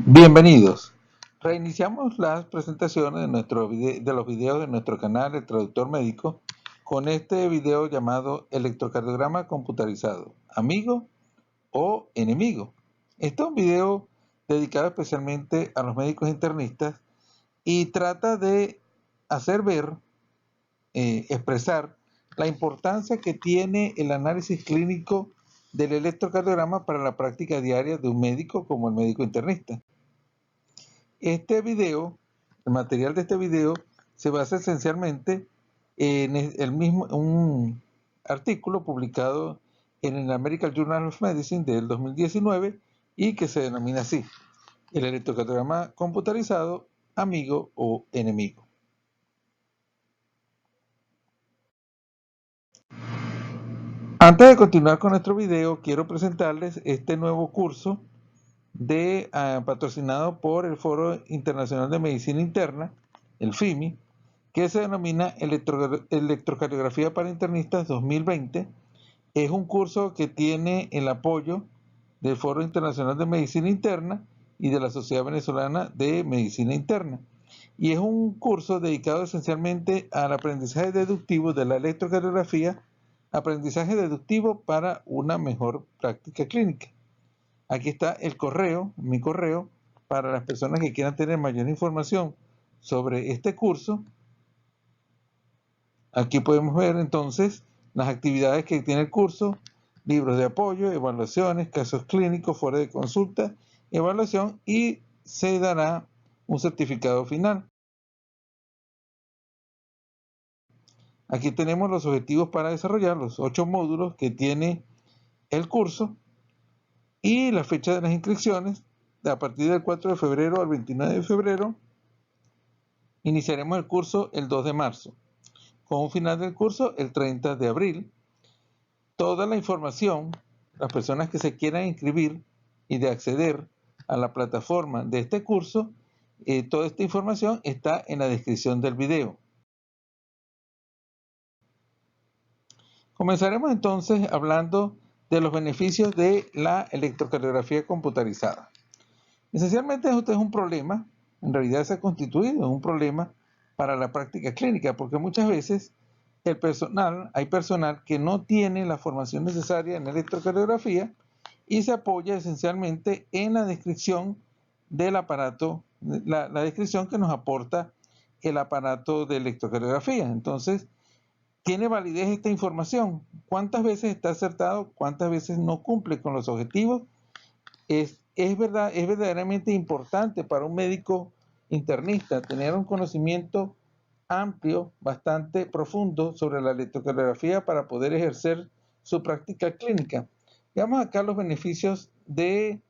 Bienvenidos. Reiniciamos las presentaciones de los videos de nuestro canal El Traductor Médico con este video llamado Electrocardiograma computarizado, amigo o enemigo. Este es un video dedicado especialmente a los médicos internistas y trata de hacer ver, expresar la importancia que tiene el análisis clínico del electrocardiograma para la práctica diaria de un médico como el médico internista. Este video, el material de este video, se basa esencialmente en un artículo publicado en el American Journal of Medicine del 2019 y que se denomina así: el electrocardiograma computarizado, amigo o enemigo. Antes de continuar con nuestro video, quiero presentarles este nuevo curso patrocinado por el Foro Internacional de Medicina Interna, el FIMI, que se denomina Electrocardiografía para Internistas 2020. Es un curso que tiene el apoyo del Foro Internacional de Medicina Interna y de la Sociedad Venezolana de Medicina Interna. Y es un curso dedicado esencialmente al aprendizaje deductivo de la electrocardiografía, aprendizaje deductivo para una mejor práctica clínica. Aquí está el correo, mi correo, para las personas que quieran tener mayor información sobre este curso. Aquí podemos ver entonces las actividades que tiene el curso, libros de apoyo, evaluaciones, casos clínicos, fuera de consulta, evaluación, y se dará un certificado final. Aquí tenemos los objetivos para desarrollar los 8 módulos que tiene el curso y la fecha de las inscripciones. A partir del 4 de febrero al 29 de febrero iniciaremos el curso el 2 de marzo, con un final del curso el 30 de abril. Toda la información, las personas que se quieran inscribir y de acceder a la plataforma de este curso, toda esta información está en la descripción del video. Comenzaremos entonces hablando de los beneficios de la electrocardiografía computarizada. Esencialmente esto es un problema, en realidad se ha constituido en un problema para la práctica clínica, porque muchas veces hay personal que no tiene la formación necesaria en electrocardiografía y se apoya esencialmente en la descripción del aparato, la descripción que nos aporta el aparato de electrocardiografía. Entonces, ¿tiene validez esta información? ¿Cuántas veces está acertado? ¿Cuántas veces no cumple con los objetivos? Es verdaderamente importante para un médico internista tener un conocimiento amplio, bastante profundo sobre la electrocardiografía para poder ejercer su práctica clínica. Veamos acá los beneficios del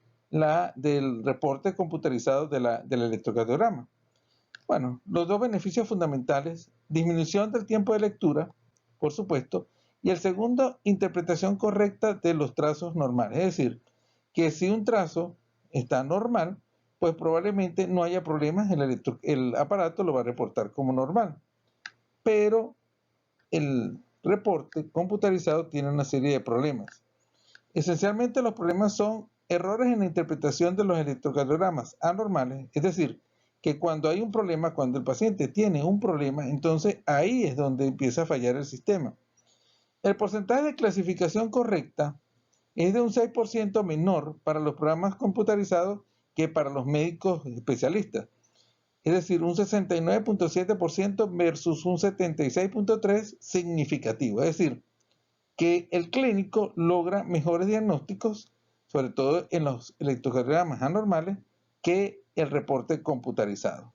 reporte computarizado del electrocardiograma. Bueno, los dos beneficios fundamentales: disminución del tiempo de lectura, por supuesto, y el segundo, interpretación correcta de los trazos normales. Es decir, que si un trazo está normal, pues probablemente no haya problemas, el aparato lo va a reportar como normal. Pero el reporte computarizado tiene una serie de problemas. Esencialmente los problemas son errores en la interpretación de los electrocardiogramas anormales, es decir, que cuando hay un problema, cuando el paciente tiene un problema, entonces ahí es donde empieza a fallar el sistema. El porcentaje de clasificación correcta es de un 6% menor para los programas computarizados que para los médicos especialistas. Es decir, un 69.7% versus un 76.3% significativo. Es decir, que el clínico logra mejores diagnósticos, sobre todo en los electrocardiogramas anormales, que el reporte computarizado.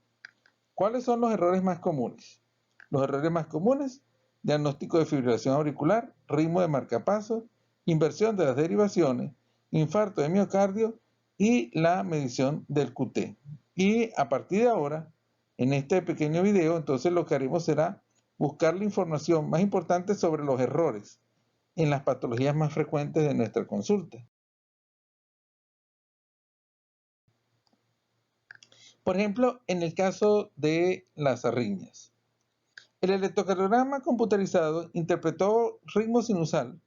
¿Cuáles son los errores más comunes? Los errores más comunes: diagnóstico de fibrilación auricular, ritmo de marcapasos, inversión de las derivaciones, infarto de miocardio y la medición del QT. Y a partir de ahora, en este pequeño video, entonces lo que haremos será buscar la información más importante sobre los errores en las patologías más frecuentes de nuestra consulta. Por ejemplo, en el caso de las arritmias, el electrocardiograma computarizado interpretó ritmo sinusal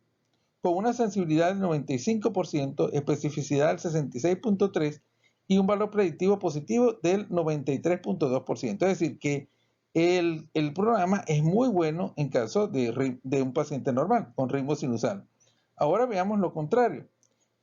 con una sensibilidad del 95%, especificidad del 66.3% y un valor predictivo positivo del 93.2%. Es decir, que el programa es muy bueno en caso de un paciente normal con ritmo sinusal. Ahora veamos lo contrario.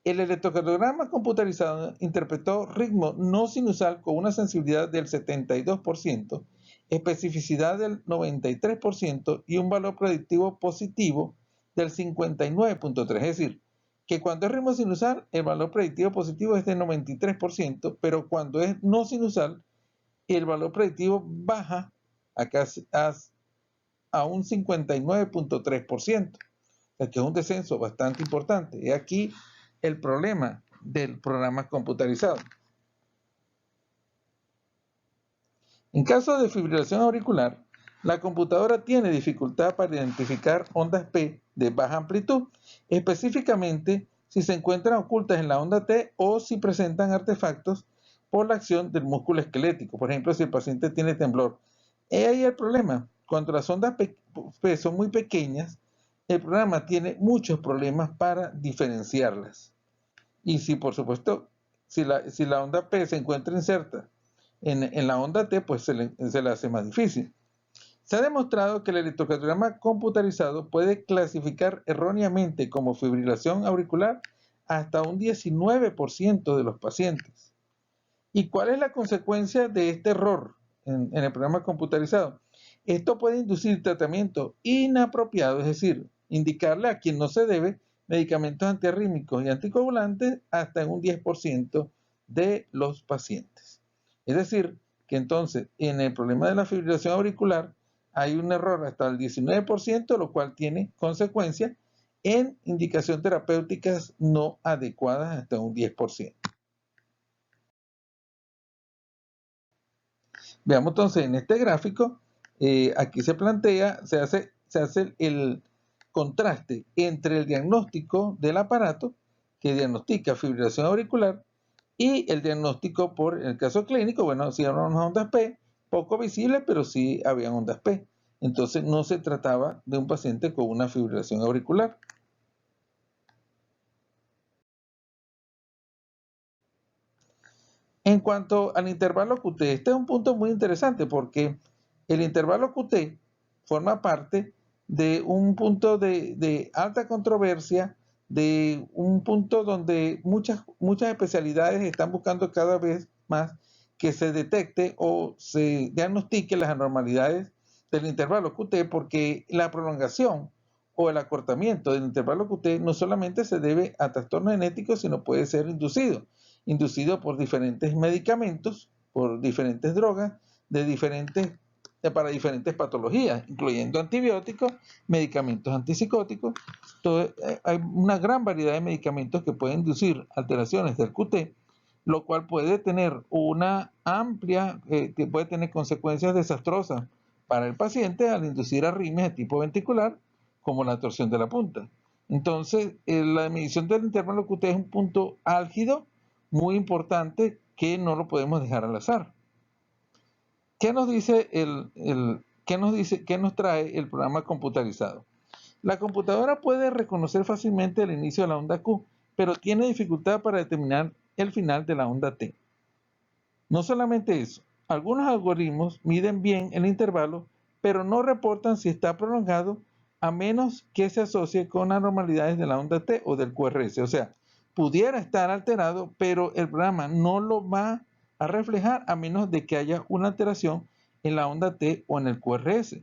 El electrocardiograma computarizado interpretó ritmo no sinusal con una sensibilidad del 72%, especificidad del 93% y un valor predictivo positivo del 59.3%. Es decir, que cuando es ritmo sinusal, el valor predictivo positivo es del 93%, pero cuando es no sinusal, el valor predictivo baja a un 59.3%. O sea, que es un descenso bastante importante. Y aquí el problema del programa computarizado. En caso de fibrilación auricular, la computadora tiene dificultad para identificar ondas P de baja amplitud, específicamente si se encuentran ocultas en la onda T o si presentan artefactos por la acción del músculo esquelético. Por ejemplo, si el paciente tiene temblor. Es ahí el problema. Cuando las ondas P son muy pequeñas, el programa tiene muchos problemas para diferenciarlas. Y si, por supuesto, si la onda P se encuentra inserta en la onda T, pues se le hace más difícil. Se ha demostrado que el electrocardiograma computarizado puede clasificar erróneamente como fibrilación auricular hasta un 19% de los pacientes. ¿Y cuál es la consecuencia de este error en el programa computarizado? Esto puede inducir tratamiento inapropiado, es decir, indicarle a quien no se debe medicamentos antiarrítmicos y anticoagulantes hasta en un 10% de los pacientes. Es decir, que entonces en el problema de la fibrilación auricular hay un error hasta el 19%, lo cual tiene consecuencias en indicación terapéuticas no adecuadas hasta un 10%. Veamos entonces en este gráfico, aquí se plantea, se hace el contraste entre el diagnóstico del aparato que diagnostica fibrilación auricular y el diagnóstico por el caso clínico. Bueno, si eran unas ondas P, poco visibles, pero sí habían ondas P. Entonces no se trataba de un paciente con una fibrilación auricular. En cuanto al intervalo QT, este es un punto muy interesante porque el intervalo QT forma parte de un punto de alta controversia, de un punto donde muchas especialidades están buscando cada vez más que se detecte o se diagnostique las anormalidades del intervalo QT, porque la prolongación o el acortamiento del intervalo QT no solamente se debe a trastornos genéticos, sino puede ser inducido por diferentes medicamentos, por diferentes drogas, para diferentes patologías, incluyendo antibióticos, medicamentos antipsicóticos. Hay una gran variedad de medicamentos que pueden inducir alteraciones del QT, lo cual puede tener que puede tener consecuencias desastrosas para el paciente al inducir arritmias de tipo ventricular, como la torsión de la punta. Entonces, la medición del intervalo QT es un punto álgido muy importante que no lo podemos dejar al azar. ¿Qué nos dice qué nos trae el programa computarizado? La computadora puede reconocer fácilmente el inicio de la onda Q, pero tiene dificultad para determinar el final de la onda T. No solamente eso, algunos algoritmos miden bien el intervalo, pero no reportan si está prolongado a menos que se asocie con anormalidades de la onda T o del QRS. O sea, pudiera estar alterado, pero el programa no lo va a reflejar a menos de que haya una alteración en la onda T o en el QRS.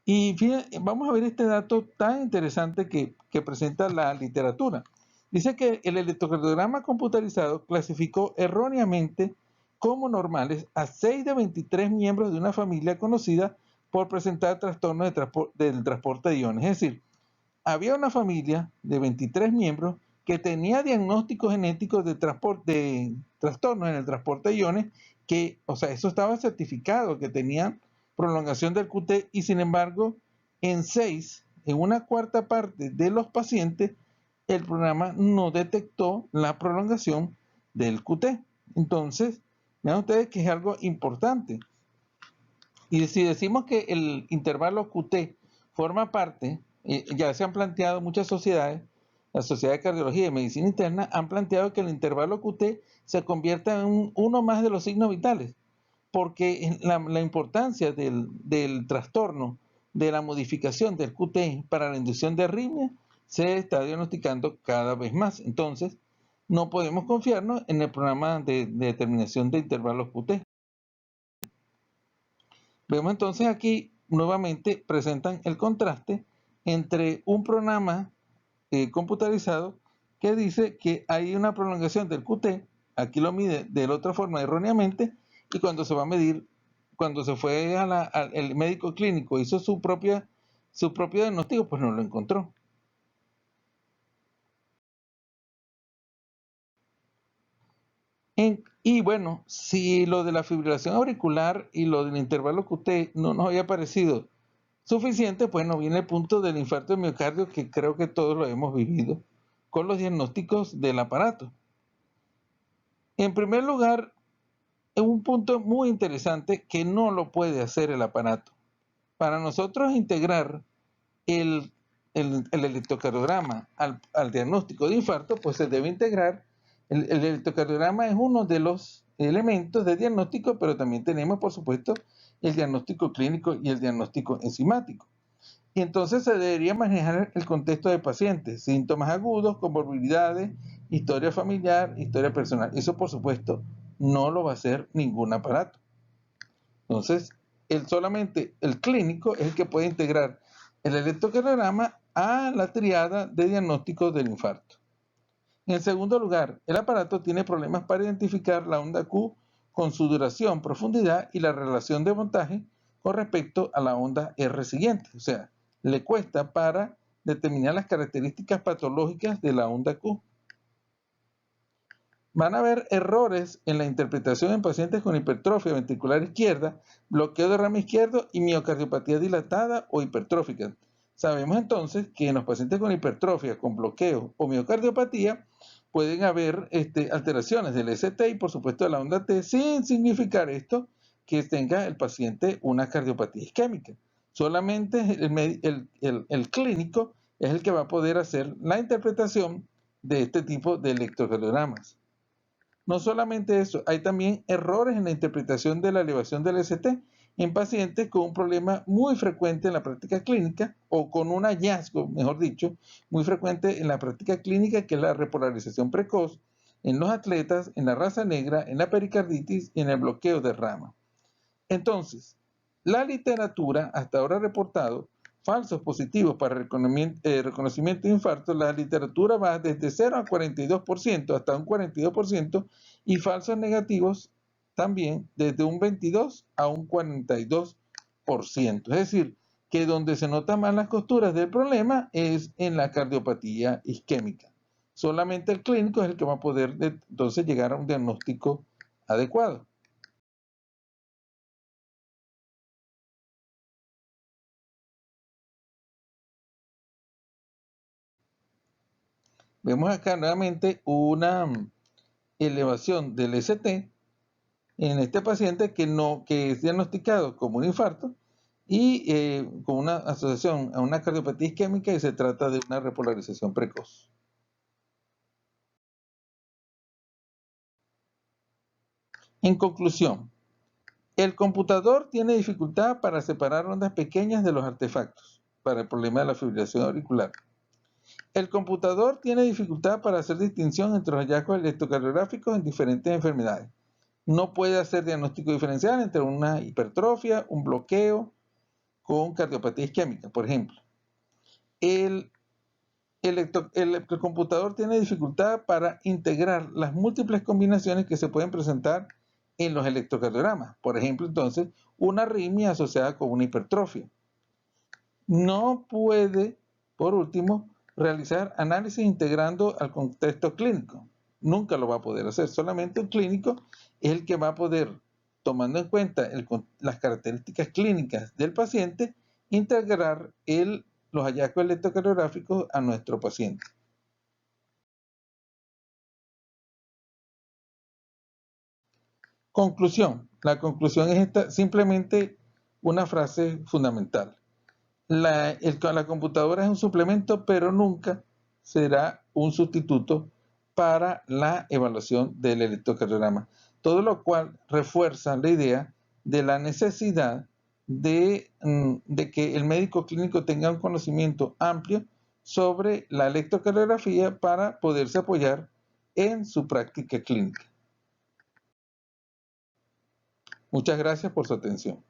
Y fíjense, vamos a ver este dato tan interesante que presenta la literatura. Dice que el electrocardiograma computarizado clasificó erróneamente como normales a 6 de 23 miembros de una familia conocida por presentar trastornos del transporte de iones. Es decir, había una familia de 23 miembros que tenía diagnósticos genéticos de trastornos en el transporte de iones, que, o sea, eso estaba certificado, que tenían prolongación del QT, y sin embargo, en una cuarta parte de los pacientes, el programa no detectó la prolongación del QT. Entonces, vean ustedes que es algo importante. Y si decimos que el intervalo QT forma parte, ya se han planteado muchas sociedades la Sociedad de Cardiología y Medicina Interna, han planteado que el intervalo QT se convierta en uno más de los signos vitales, porque la importancia del trastorno, de la modificación del QT para la inducción de arritmia, se está diagnosticando cada vez más. Entonces, no podemos confiarnos en el programa de determinación de intervalos QT. Vemos entonces aquí, nuevamente, presentan el contraste entre un programa computarizado que dice que hay una prolongación del QT, aquí lo mide de la otra forma erróneamente, y cuando se va a medir, cuando se fue al médico clínico, hizo su propio diagnóstico, pues no lo encontró. Y bueno, si lo de la fibrilación auricular y lo del intervalo QT no nos había parecido suficiente, pues nos viene el punto del infarto de miocardio, que creo que todos lo hemos vivido con los diagnósticos del aparato. En primer lugar, es un punto muy interesante que no lo puede hacer el aparato. Para nosotros integrar el electrocardiograma al diagnóstico de infarto, pues se debe integrar. El electrocardiograma es uno de los elementos de diagnóstico, pero también tenemos, por supuesto, el diagnóstico clínico y el diagnóstico enzimático. Y entonces se debería manejar el contexto de pacientes, síntomas agudos, comorbilidades, historia familiar, historia personal. Eso, por supuesto, no lo va a hacer ningún aparato. Entonces, solamente el clínico es el que puede integrar el electrocardiograma a la triada de diagnóstico del infarto. En segundo lugar, el aparato tiene problemas para identificar la onda Q con su duración, profundidad y la relación de voltaje con respecto a la onda R siguiente. O sea, le cuesta para determinar las características patológicas de la onda Q. Van a haber errores en la interpretación en pacientes con hipertrofia ventricular izquierda, bloqueo de rama izquierdo y miocardiopatía dilatada o hipertrófica. Sabemos entonces que en los pacientes con hipertrofia, con bloqueo o miocardiopatía, pueden haber alteraciones del ST y por supuesto de la onda T, sin significar esto que tenga el paciente una cardiopatía isquémica. Solamente el clínico es el que va a poder hacer la interpretación de este tipo de electrocardiogramas. No solamente eso, hay también errores en la interpretación de la elevación del ST en pacientes con un problema muy frecuente en la práctica clínica, o con un hallazgo, mejor dicho, muy frecuente en la práctica clínica, que es la repolarización precoz en los atletas, en la raza negra, en la pericarditis y en el bloqueo de rama. Entonces, la literatura hasta ahora ha reportado falsos positivos para reconocimiento de infarto. La literatura va desde 0 a 42%, hasta un 42%, y falsos negativos también desde un 22 a un 42%. Es decir, que donde se notan más las costuras del problema es en la cardiopatía isquémica. Solamente el clínico es el que va a poder entonces llegar a un diagnóstico adecuado. Vemos acá nuevamente una elevación del ST en este paciente que es diagnosticado como un infarto y con una asociación a una cardiopatía isquémica, y se trata de una repolarización precoz. En conclusión, el computador tiene dificultad para separar ondas pequeñas de los artefactos para el problema de la fibrilación auricular. El computador tiene dificultad para hacer distinción entre los hallazgos electrocardiográficos en diferentes enfermedades. No puede hacer diagnóstico diferencial entre una hipertrofia, un bloqueo con cardiopatía isquémica, por ejemplo. El computador tiene dificultad para integrar las múltiples combinaciones que se pueden presentar en los electrocardiogramas. Por ejemplo, entonces, una arritmia asociada con una hipertrofia. No puede, por último, realizar análisis integrando al contexto clínico. Nunca lo va a poder hacer. Solamente un clínico es el que va a poder, tomando en cuenta las características clínicas del paciente, integrar los hallazgos electrocardiográficos a nuestro paciente. Conclusión. La conclusión es simplemente una frase fundamental. La computadora es un suplemento, pero nunca será un sustituto para la evaluación del electrocardiograma. Todo lo cual refuerza la idea de la necesidad de que el médico clínico tenga un conocimiento amplio sobre la electrocardiografía para poderse apoyar en su práctica clínica. Muchas gracias por su atención.